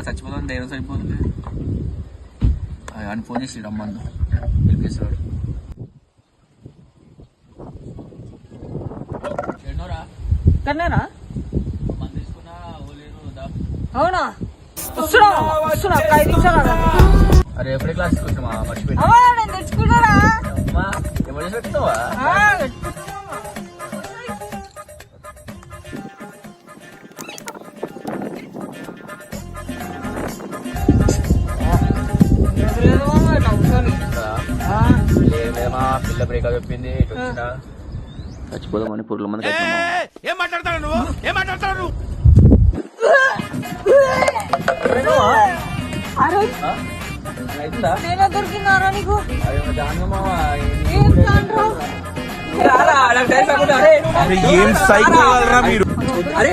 చచ్చిపోతాను ధైర్యం సరిపోతుంది అని ఫోన్ చేసి రమ్మను పిలిపిస్తాడు కన్నారా మంది తీసుకున్నా అవునా వస్తున్నా 5 నిమిషాలు అరే ఎప్పుడే క్లాస్ తీసుకొచ్చినా మర్చిపోయి నేను తెచ్చుకున్నారా ఎవరు పెట్టుకోవా లేదేమా పిల్ల బ్రేకప్ చెప్పింది ఇటు వచ్చినా చచ్చిపోదామని పురుగుల మంది ఏం మాట్లాడతాడు నువ్వు ఏం మాట్లాడతాడు నేనే దొరికినారా నీకు ఏం సైకో మీరు అరే